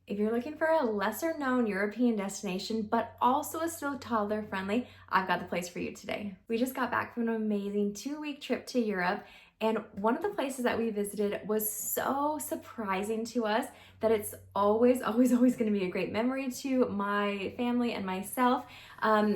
If you're looking for a lesser known European destination, but also is still toddler friendly, I've got the place for you today. We just got back from an amazing 2-week trip to Europe, and one of the places that we visited was so surprising to us that it's always going to be a great memory to my family and myself.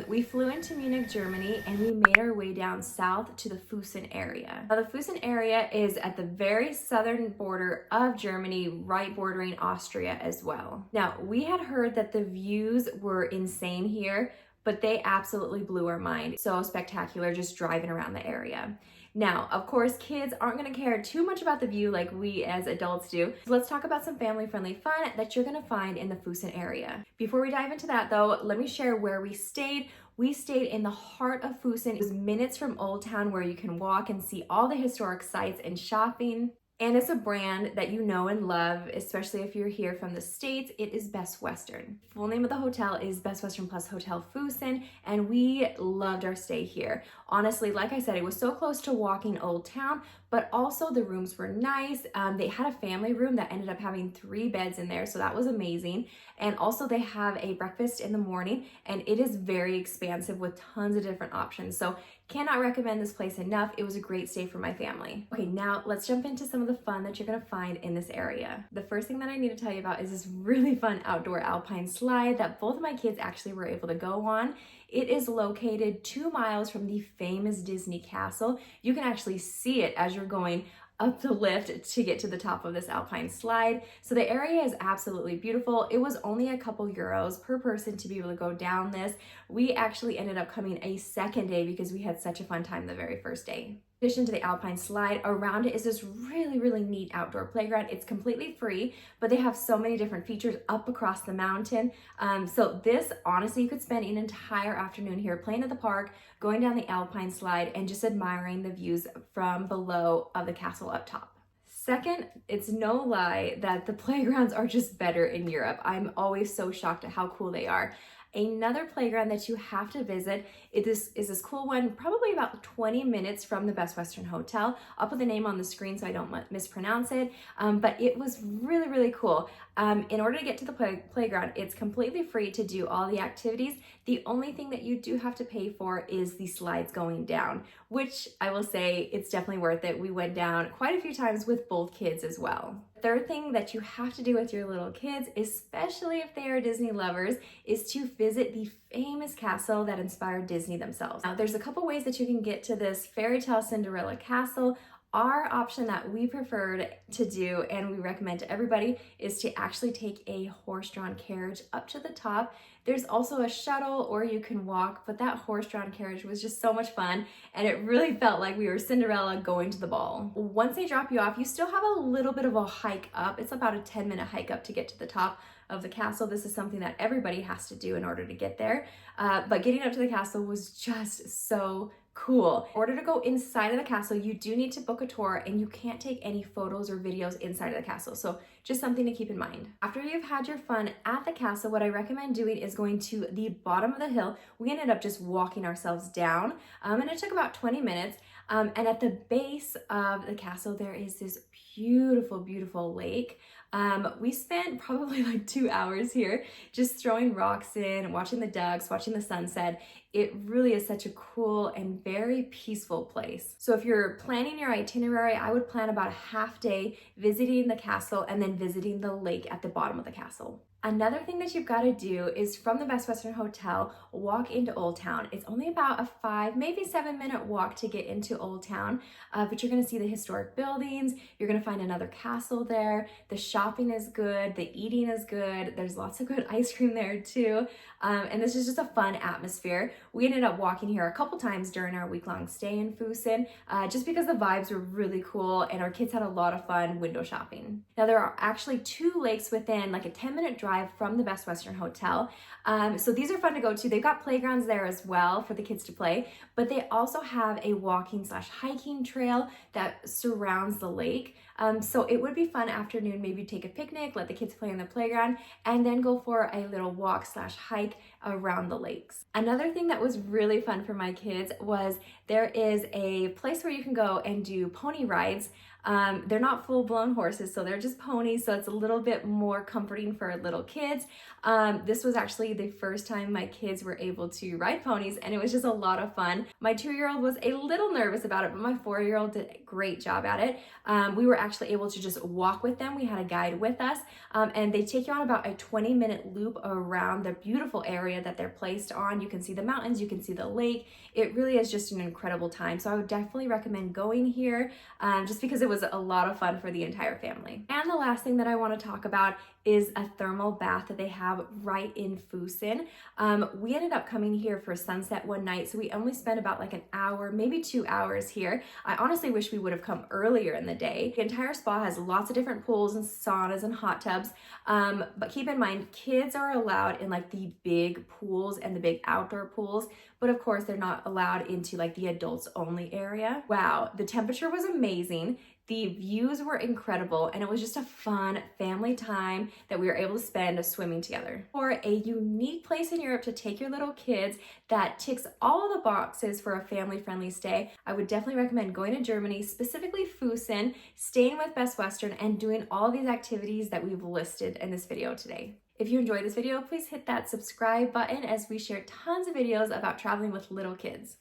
We flew into Munich, Germany, and we made our way down south to the Füssen area. Now, the Füssen area is at the very southern border of Germany, right bordering Austria as well. Now, we had heard that the views were insane here, but they absolutely blew our mind. So spectacular just driving around the area. Now, of course, kids aren't going to care too much about the view like we as adults do. So let's talk about some family-friendly fun that you're going to find in the Füssen area. Before we dive into that though, let me share where we stayed. We stayed in the heart of Füssen. It was minutes from Oldtown, where you can walk and see all the historic sites and shopping. And it's a brand that you know and love, especially if you're here from the States. It is Best Western. Full name of the hotel is Best Western Plus Hotel Füssen, and we loved our stay here. Honestly, like I said, it was so close to walking Oldtown, but also the rooms were nice. They had a family room that ended up having 3 beds in there, so that was amazing. And also they have a breakfast in the morning, and it is very expansive with tons of different options. So cannot recommend this place enough. It was a great stay for my family. Okay, now let's jump into some of the fun that you're gonna find in this area. The first thing that I need to tell you about is this really fun outdoor Alpine slide that both of my kids actually were able to go on. It is located 2 miles from the famous Disney castle. You can actually see it as you're going up the lift to get to the top of this Alpine slide. So the area is absolutely beautiful. It was only a couple euros per person to be able to go down this. We actually ended up coming a second day because we had such a fun time the very first day. In addition to the Alpine slide, around it is this really neat outdoor playground. It's completely free, but they have so many different features up across the mountain. So this, honestly, you could spend an entire afternoon here playing at the park, going down the Alpine slide, and just admiring the views from below of the castle up top. Second, it's no lie that the playgrounds are just better in Europe. I'm always so shocked at how cool they are. Another playground that you have to visit is this cool one, probably about 20 minutes from the Best Western Hotel. I'll put the name on the screen so I don't mispronounce it, but it was really cool. In order to get to the playground, it's completely free to do all the activities. The only thing that you do have to pay for is the slides going down, which I will say it's definitely worth it. We went down quite a few times with both kids as well. Third thing that you have to do with your little kids, especially if they are Disney lovers, is to visit the famous castle that inspired Disney themselves. Now, there's a couple ways that you can get to this fairytale Cinderella castle. Our option that we preferred to do, and we recommend to everybody, is to actually take a horse-drawn carriage up to the top. There's also a shuttle, or you can walk, but that horse-drawn carriage was just so much fun, and it really felt like we were Cinderella going to the ball. Once they drop you off, you still have a little bit of a hike up. It's about a 10-minute hike up to get to the top of the castle. This is something that everybody has to do in order to get there, but getting up to the castle was just so cool. In order to go inside of the castle, you do need to book a tour, and you can't take any photos or videos inside of the castle. So just something to keep in mind. After you've had your fun at the castle, what I recommend doing is going to the bottom of the hill. We ended up just walking ourselves down, and it took about 20 minutes. And at the base of the castle, there is this beautiful lake. We spent probably like 2 hours here just throwing rocks in, watching the ducks, watching the sunset. It really is such a cool and very peaceful place. So if you're planning your itinerary, I would plan about a half day visiting the castle and then visiting the lake at the bottom of the castle. Another thing that you've got to do is from the Best Western Hotel, walk into Oldtown. It's only about a 5, maybe 7-minute walk to get into Oldtown, but you're going to see the historic buildings. You're going to find another castle there. The shopping is good. The eating is good. There's lots of good ice cream there too. And this is just a fun atmosphere. We ended up walking here a couple times during our week-long stay in Füssen, just because the vibes were really cool and our kids had a lot of fun window shopping. Now there are actually 2 lakes within like a 10-minute drive from the Best Western Hotel. So these are fun to go to. They've got playgrounds there as well for the kids to play, but they also have a walking/hiking trail that surrounds the lake. So it would be fun afternoon, maybe take a picnic, let the kids play in the playground, and then go for a little walk/hike around the lakes. Another thing that was really fun for my kids was there is a place where you can go and do pony rides. They're not full-blown horses, so they're just ponies, so it's a little bit more comforting for little kids. This was actually the first time my kids were able to ride ponies, and it was just a lot of fun. My 2-year-old was a little nervous about it, but my 4-year-old did a great job at it. We were actually able to just walk with them. We had a guide with us, and they take you on about a 20-minute loop around the beautiful area that they're placed on. You can see the mountains, you can see the lake. It really is just an incredible time. So I would definitely recommend going here just because it was a lot of fun for the entire family. And the last thing that I want to talk about is a thermal bath that they have right in Füssen. We ended up coming here for sunset one night, so we only spent about like an hour, maybe 2 hours here. I honestly wish we would have come earlier in the day. The entire spa has lots of different pools and saunas and hot tubs, but keep in mind, kids are allowed in like the big pools and the big outdoor pools, but of course they're not allowed into like the adults only area. Wow, the temperature was amazing. The views were incredible, and it was just a fun family time that we were able to spend swimming together. For a unique place in Europe to take your little kids that ticks all of the boxes for a family-friendly stay, I would definitely recommend going to Germany, specifically Füssen, staying with Best Western, and doing all these activities that we've listed in this video today. If you enjoyed this video, please hit that subscribe button as we share tons of videos about traveling with little kids.